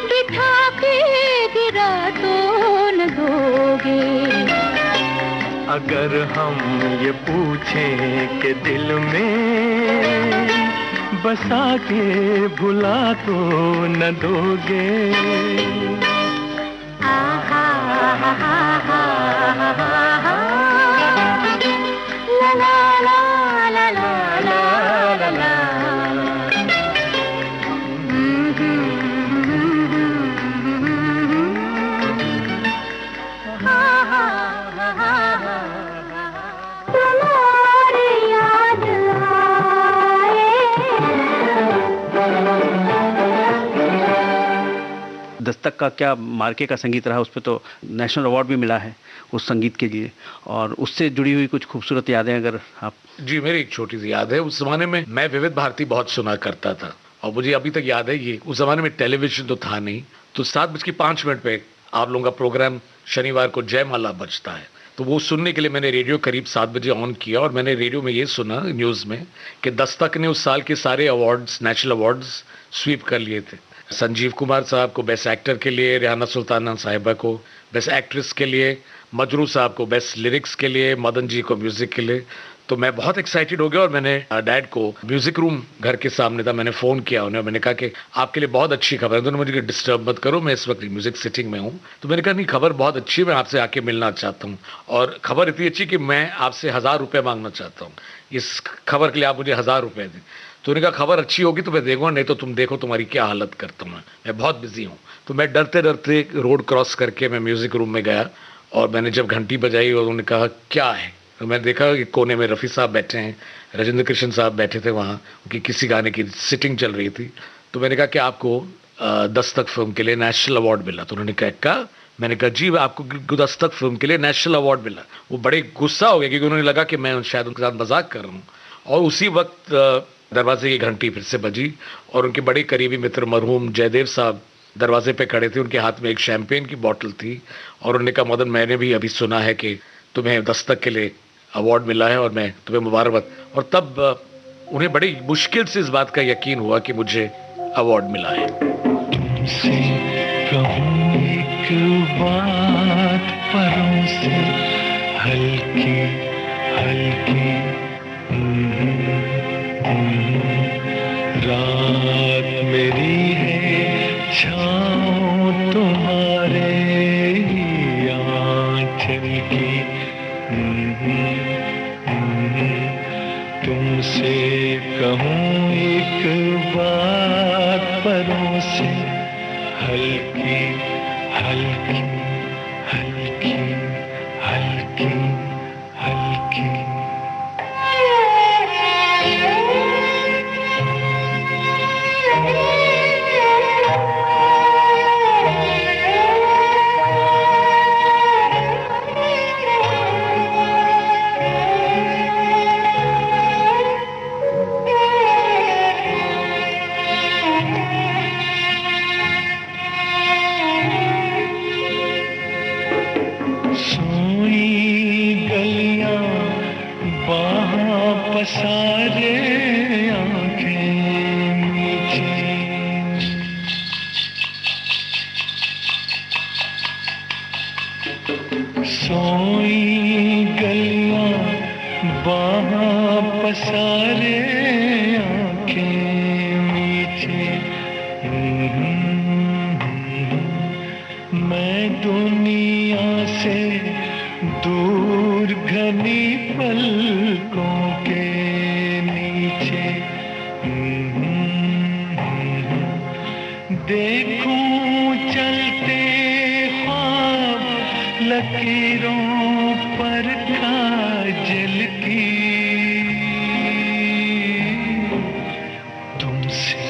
बिठा के गिरा तो न दोगे, अगर हम ये पूछें कि दिल में बसा के भुला तो न दोगे। आहा हा हा हा हा ला ला ला ला ला ला ला ला। दस्तक का क्या मार्के का संगीत रहा, उस पर तो नेशनल अवार्ड भी मिला है उस संगीत के लिए, और उससे जुड़ी हुई कुछ खूबसूरत यादें अगर आप। जी, मेरी एक छोटी सी याद है। उस जमाने में मैं विविध भारती बहुत सुना करता था, और मुझे अभी तक याद है ये, उस जमाने में टेलीविजन तो था नहीं, तो 7:05 पे आप लोगों का प्रोग्राम शनिवार को जयमाला बजता है, तो वो सुनने के लिए मैंने रेडियो करीब 7 बजे ऑन किया, और मैंने रेडियो में ये सुना न्यूज़ में कि दस्तक ने उस साल के सारे अवार्ड्स, नेशनल अवार्ड्स स्वीप कर लिए थे। संजीव कुमार साहब को बेस्ट एक्टर के लिए, रेहाना सुल्ताना साहिबा को बेस्ट एक्ट्रेस के लिए, मजरू साहब को बेस्ट लिरिक्स के लिए, मदन जी को म्यूजिक के लिए। तो मैं बहुत एक्साइटेड हो गया, और मैंने डैड को, म्यूजिक रूम घर के सामने था, मैंने फ़ोन किया उन्हें, मैंने कहा कि आपके लिए बहुत अच्छी खबर है। उन्होंने मुझे डिस्टर्ब मत करो, मैं इस वक्त म्यूजिक सिटिंग में हूँ। तो मैंने कहा नहीं, खबर बहुत अच्छी है, मैं आपसे आके मिलना चाहता हूँ, और खबर इतनी अच्छी कि मैं आपसे 1000 रुपये मांगना चाहता हूँ, इस खबर के लिए आप मुझे 1000 रुपये दें। तो उन्होंने कहा खबर अच्छी होगी तो मैं देखूंगा, नहीं तो तुम देखो तुम्हारी क्या हालत करता हूँ, मैं बहुत बिजी हूँ। तो मैं डरते डरते रोड क्रॉस करके मैं म्यूजिक रूम में गया, और मैंने जब घंटी बजाई और उन्होंने कहा क्या है, तो मैं देखा कि कोने में रफ़ी साहब बैठे हैं, राजेंद्र कृष्ण साहब बैठे थे वहाँ, उनकी किसी गाने की सिटिंग चल रही थी। तो मैंने कहा कि आपको दस्तक फिल्म के लिए नेशनल अवार्ड मिला। तो उन्होंने कहा, मैंने कहा जी आपको दस्तक फिल्म के लिए नेशनल अवार्ड मिला। वो बड़े गुस्सा हो गए, क्योंकि उन्होंने लगा कि मैं शायद उनके साथ मजाक कर रहा हूँ, और उसी वक्त दरवाजे की घंटी फिर से बजी, और उनके बड़े करीबी मित्र मरहूम जयदेव साहब दरवाजे पे खड़े थे, उनके हाथ में एक शैम्पेन की बोतल थी, और उन्होंने कहा मदन, मैंने भी अभी सुना है कि तुम्हें दस्तक के लिए अवार्ड मिला है, और मैं तुम्हें मुबारकबाद। और तब उन्हें बड़ी मुश्किल से इस बात का यकीन हुआ कि मुझे अवार्ड मिला है। तुमसे कहूँ एक बात परों से हल्की हल्की, रात मेरी है छाँव तुम्हारे आँचल की, तुमसे कहूँ एक बात परों से हल्की हल्की हल्की हल्की हल्की। सारे आंखें मीठी, सोई गलियां बाहां पसारे आंखें मीठी, मैं दुनिया से दूर घनी पलकों के नीचे देखूं चलते ख्वाब लकीरों पर काजल की, तुमसे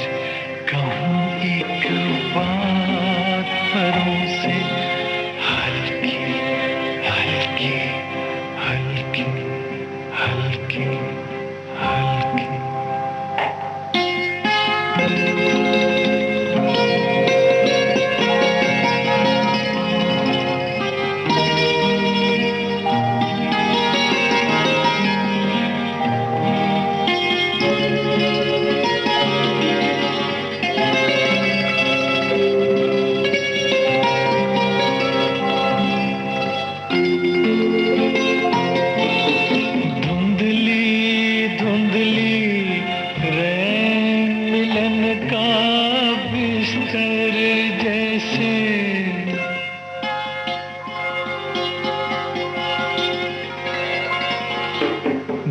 कहूँ एक बात परों से हल्की हल्की हल्की हल्की हल्की।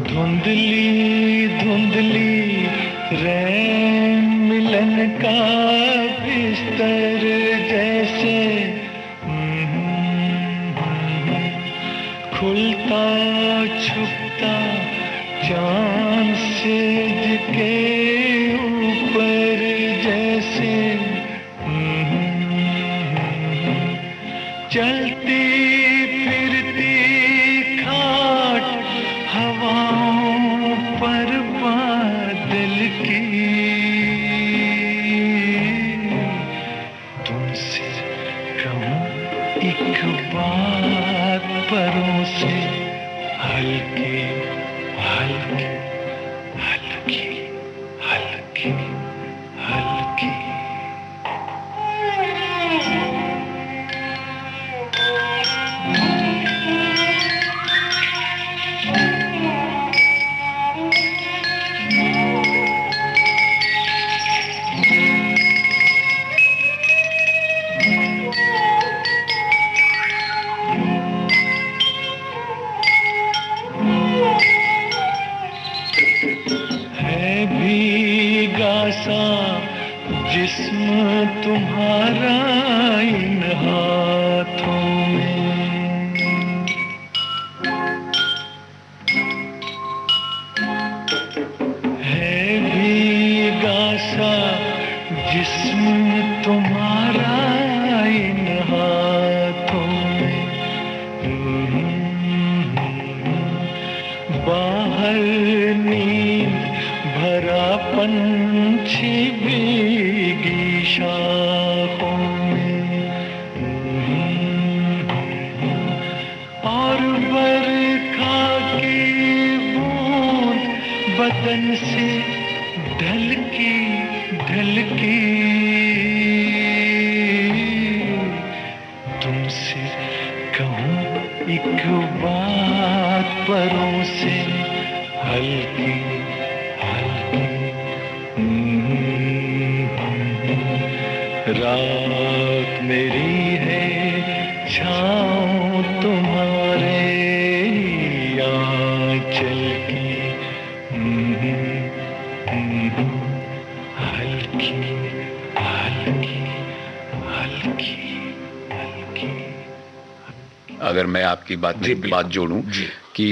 धुंधली धुंधली रैन मिलन का बिस्तर जैसे, खुलता छुपता चांद सेज के ऊपर जैसे, एक बात परों से हल्की हल्की हल्की हल्की हल्की। जिस्म तुम्हारा इन हाथों में, है भीगा सा जिस्म तुम्हारा इन हाथों में। बाहर नींद भरा पंछी भीगी शाखों में, और बरखा की बूंद बदन से ढलकी ढलकी। तुमसे कहूँ एक बात परों से हल्की हल्की। रात मेरी है छाँव तुम्हारे आंचल की। हल्की हल्की हल्की हल्की। अगर मैं आपकी बात जोड़ूं कि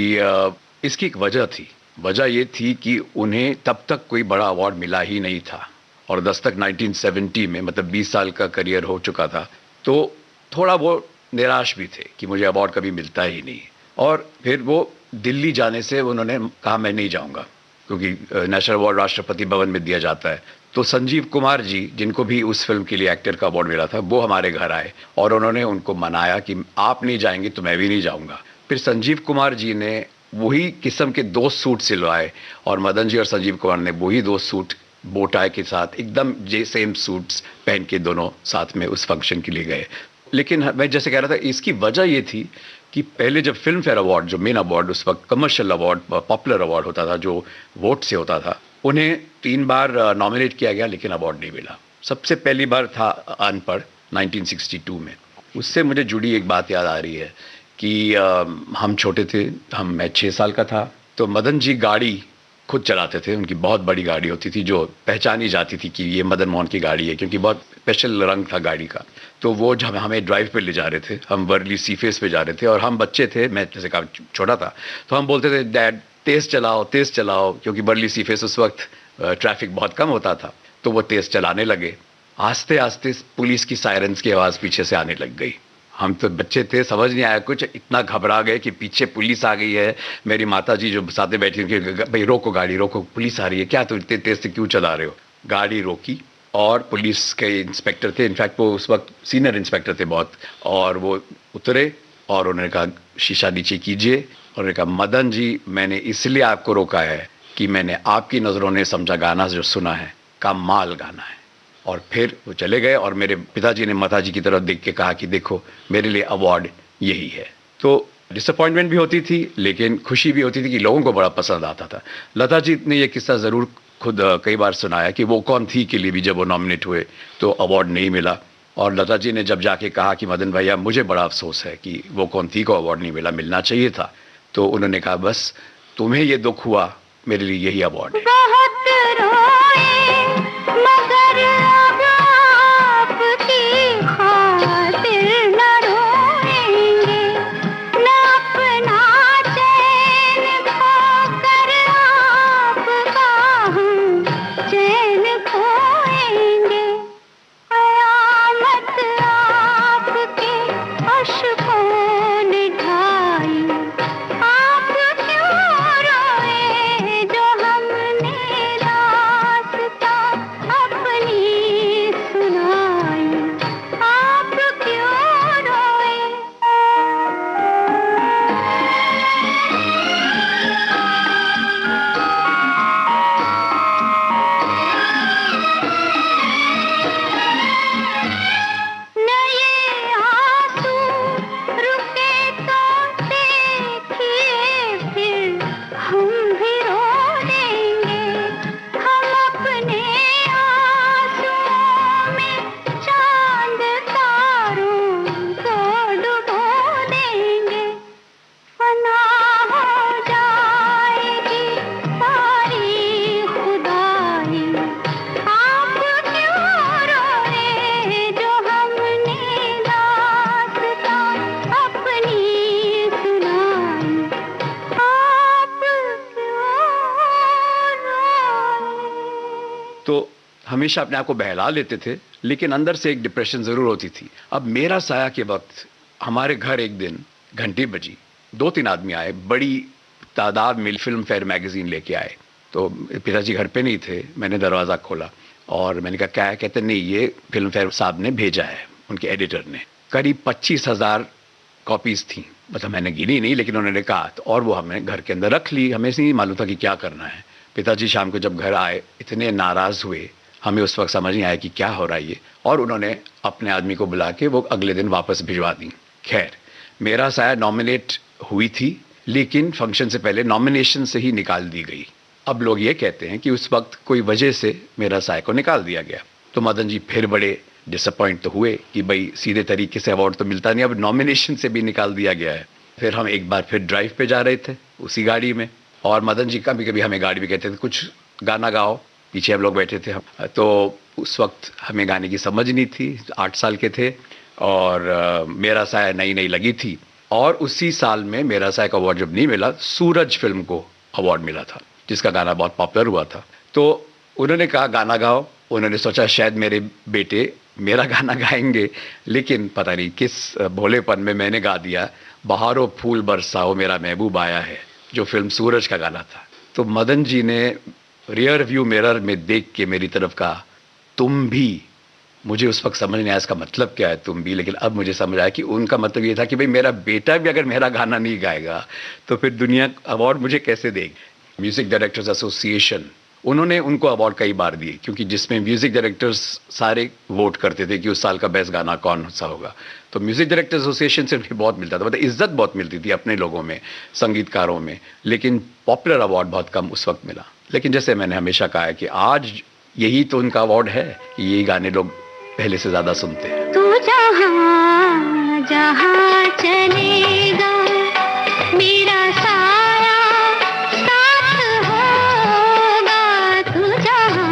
इसकी एक वजह थी। वजह ये थी कि उन्हें तब तक कोई बड़ा अवार्ड मिला ही नहीं था, और दस्तक 1970 में, मतलब 20 साल का करियर हो चुका था, तो थोड़ा वो निराश भी थे कि मुझे अवार्ड कभी मिलता ही नहीं। और फिर वो दिल्ली जाने से उन्होंने कहा मैं नहीं जाऊंगा, क्योंकि नेशनल अवार्ड राष्ट्रपति भवन में दिया जाता है। तो संजीव कुमार जी, जिनको भी उस फिल्म के लिए एक्टर का अवार्ड मिला था, वो हमारे घर आए और उन्होंने उनको मनाया कि आप नहीं जाएंगे तो मैं भी नहीं जाऊंगा। फिर संजीव कुमार जी ने वही किस्म के 2 सूट सिलवाए, और मदन जी और संजीव कुमार ने वही 2 सूट बोटाई के साथ एकदम सेम सूट्स पहन के दोनों साथ में उस फंक्शन के लिए गए। लेकिन मैं जैसे कह रहा था, इसकी वजह ये थी कि पहले जब फिल्म फेयर अवार्ड, जो मेन अवार्ड उस वक्त कमर्शियल अवार्ड, पॉपुलर अवार्ड होता था, जो वोट से होता था, उन्हें 3 बार नॉमिनेट किया गया लेकिन अवार्ड नहीं मिला। सबसे पहली बार था अनपढ़ 1962 में। उससे मुझे जुड़ी एक बात याद आ रही है कि हम छोटे थे, मैं 6 साल का था, तो मदन जी गाड़ी खुद चलाते थे। उनकी बहुत बड़ी गाड़ी होती थी जो पहचानी जाती थी कि ये मदन मोहन की गाड़ी है, क्योंकि बहुत स्पेशल रंग था गाड़ी का। तो वो जब हमें ड्राइव पे ले जा रहे थे, हम वर्ली सीफेस पे जा रहे थे, और हम बच्चे थे, मैं जैसे कहा छोटा था, तो हम बोलते थे डैड तेज़ चलाओ, क्योंकि वर्ली सीफेस उस वक्त ट्रैफिक बहुत कम होता था। तो वो तेज़ चलाने लगे। आस्ते आस्ते पुलिस की सायरन्स की आवाज़ पीछे से आने लग गई। हम तो बच्चे थे, समझ नहीं आया कुछ, इतना घबरा गए कि पीछे पुलिस आ गई है। मेरी माता जी जो साथ में बैठी उनकी, भाई रोको गाड़ी रोको, पुलिस आ रही है, क्या तुम इतने तेज से क्यों चला रहे हो। गाड़ी रोकी और पुलिस के इंस्पेक्टर थे, इनफैक्ट वो उस वक्त सीनियर इंस्पेक्टर थे बहुत, और वो उतरे और उन्होंने कहा शीशा नीचे कीजिए, और उन्होंने कहा मदन जी मैंने इसलिए आपको रोका है कि मैंने आपकी नज़रों ने समझा गाना जो सुना है कमाल गाना है। और फिर वो चले गए, और मेरे पिताजी ने माताजी की तरफ देख के कहा कि देखो मेरे लिए अवार्ड यही है। तो डिसअपॉइंटमेंट भी होती थी, लेकिन खुशी भी होती थी कि लोगों को बड़ा पसंद आता था। लता जी ने ये किस्सा ज़रूर खुद कई बार सुनाया कि वो कौन थी के लिए भी जब वो नॉमिनेट हुए तो अवार्ड नहीं मिला, और लता जी ने जब जाके कहा कि मदन भैया मुझे बड़ा अफसोस है कि वो कौन थी को अवार्ड नहीं मिला, मिलना चाहिए था, तो उन्होंने कहा बस तुम्हें ये दुख हुआ, मेरे लिए यही अवार्ड है। बहुत रोए मगर अब आपकी खातिर न रोएंगे, न अपना चैन खोकर आपका हम चैन खोएंगे। कयामत आपके अश्कों ने ढाई, आप क्यों रोए जो हमने रास्ता हमेशा अपने आप को बहला लेते थे, लेकिन अंदर से एक डिप्रेशन ज़रूर होती थी। अब मेरा साया के वक्त हमारे घर एक दिन घंटी बजी, 2-3 आदमी आए, बड़ी तादाद में फिल्म फेयर मैगजीन लेके आए। तो पिताजी घर पे नहीं थे, मैंने दरवाज़ा खोला और मैंने कहा क्या है? कहते नहीं, ये फिल्म फेयर साहब ने भेजा है, उनके एडिटर ने। करीब 25,000 कॉपीज़ थी, मतलब मैंने गिनी नहीं, लेकिन उन्होंने कहा। तो और वो हमने घर के अंदर रख ली, हमें नहीं मालूम था कि क्या करना है। पिताजी शाम को जब घर आए इतने नाराज़ हुए, हमें उस वक्त समझ नहीं आया कि क्या हो रहा है ये, और उन्होंने अपने आदमी को बुला के वो अगले दिन वापस भिजवा दी। खैर, मेरा साया नॉमिनेट हुई थी, लेकिन फंक्शन से पहले नॉमिनेशन से ही निकाल दी गई। अब लोग ये कहते हैं कि उस वक्त कोई वजह से मेरा साया को निकाल दिया गया। तो मदन जी फिर बड़े डिसअपॉइंट तो हुए कि भाई सीधे तरीके से अवार्ड तो मिलता नहीं, अब नॉमिनेशन से भी निकाल दिया गया है। फिर हम एक बार फिर ड्राइव पे जा रहे थे उसी गाड़ी में, और मदन जी कभी कभी हमें गाड़ी में कहते थे कुछ गाना गाओ, पीछे हम लोग बैठे थे। हम तो उस वक्त हमें गाने की समझ नहीं थी, 8 साल के थे, और मेरा साया नई नई लगी थी। और उसी साल में मेरा साया का अवार्ड जब नहीं मिला, सूरज फिल्म को अवार्ड मिला था, जिसका गाना बहुत पॉपुलर हुआ था। तो उन्होंने कहा गाना गाओ। उन्होंने सोचा शायद मेरे बेटे मेरा गाना गाएंगे, लेकिन पता नहीं किस भोलेपन में मैंने गा दिया, बहारो फूल बरसाओ मेरा महबूब आया है, जो फिल्म सूरज का गाना था। तो मदन जी ने रियर व्यू मिरर में देख के मेरी तरफ कहा तुम भी। मुझे उस वक्त समझ नहीं आया इसका मतलब क्या है तुम भी, लेकिन अब मुझे समझ आया कि उनका मतलब ये था कि भाई मेरा बेटा भी अगर मेरा गाना नहीं गाएगा तो फिर दुनिया अवार्ड मुझे कैसे देगी। म्यूजिक डायरेक्टर्स एसोसिएशन, उन्होंने उनको अवार्ड कई बार दिए, क्योंकि जिसमें म्यूजिक डायरेक्टर्स सारे वोट करते थे कि उस साल का बेस्ट गाना कौन सा होगा। तो म्यूजिक डायरेक्टर्स एसोसिएशन से भी बहुत मिलता था, मतलब इज्जत बहुत मिलती थी अपने लोगों में, संगीतकारों में, लेकिन पॉपुलर अवार्ड बहुत कम उस वक्त मिला। लेकिन जैसे मैंने हमेशा कहा है कि आज यही तो उनका अवार्ड है कि ये गाने लोग पहले से ज्यादा सुनते हैं। तू जहाँ जहाँ चलेगा मेरा साया साथ होगा, तू जहाँ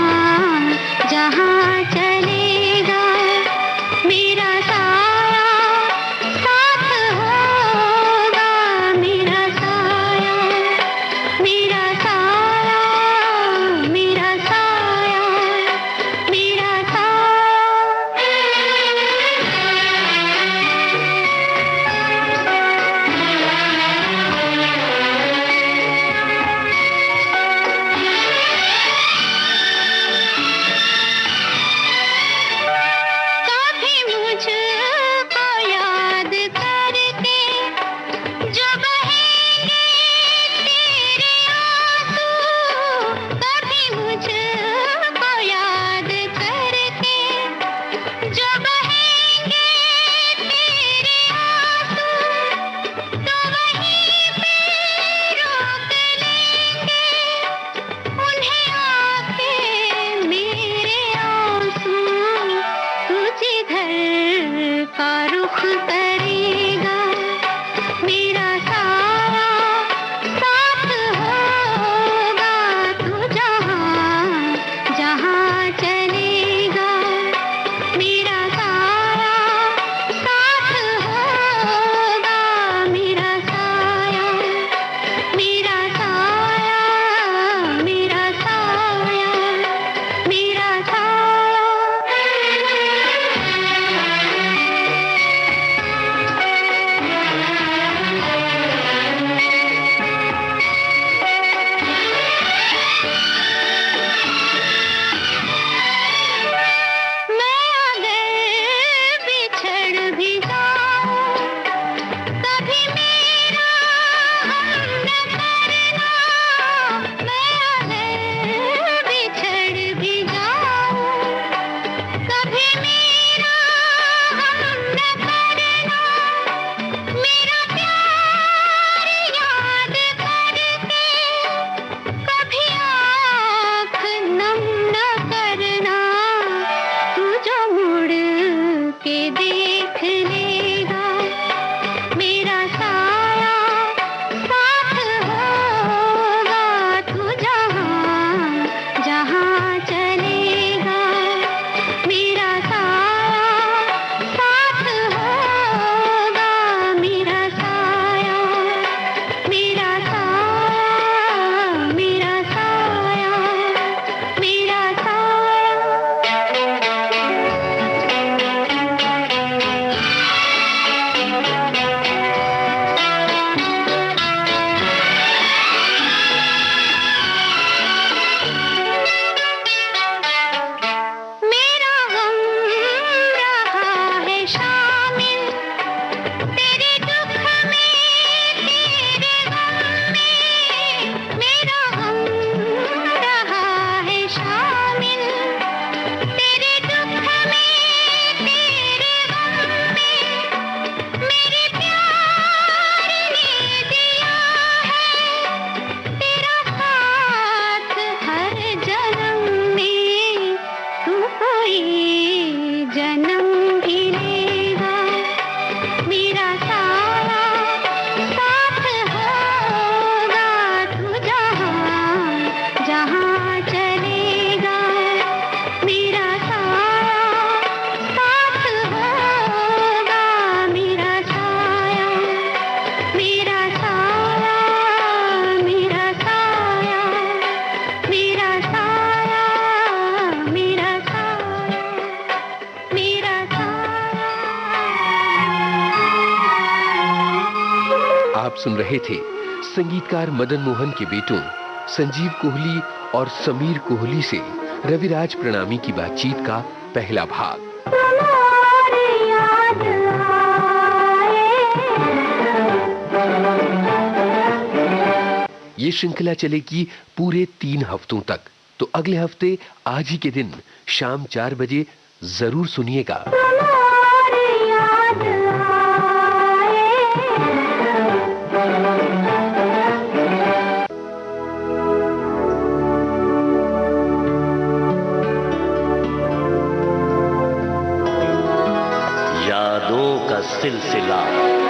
जहाँ चलेगा मेरा साया साथ होगा, मेरा साया मेरा साया मेरा साया मेरा कभी मुझको याद करके जो बहेंगे तेरे आंसू, कभी मुझको याद करके जो बहेंगे तेरे आंसू, तो वहीं पे रोक लेंगे उन्हें आके मेरे आंसू। तू जिधर का रुख करेगा मेरा साया साथ होगा, तू जहाँ जहाँ चलेगा मेरा साया साथ होगा, मेरा साया मेरा साया मेरा साया मेरा साया। मैं अगर बिछड़ भी जाऊं कभी मेरा गम न करना, मैं अगर बिछड़ भी जाऊं कभी मेरा गम न करना, मेरा प्यार याद करके कभी आँख नम न करना, तू जो मुड़ के देख लेगा मेरा साया साथ होगा, तू जहाँ जहाँ चलेगा मेरा साया साथ होगा, मेरा साया मेरा साया मेरा साया मेरा साया। आप सुन रहे थे संगीतकार मदन मोहन के बेटों संजीव कोहली और समीर कोहली से रविराज प्रणामी की बातचीत का पहला भाग। ये श्रृंखला चलेगी पूरे 3 हफ्तों तक, तो अगले हफ्ते आज ही के दिन शाम 4 बजे जरूर सुनिएगा। यादों का सिलसिला।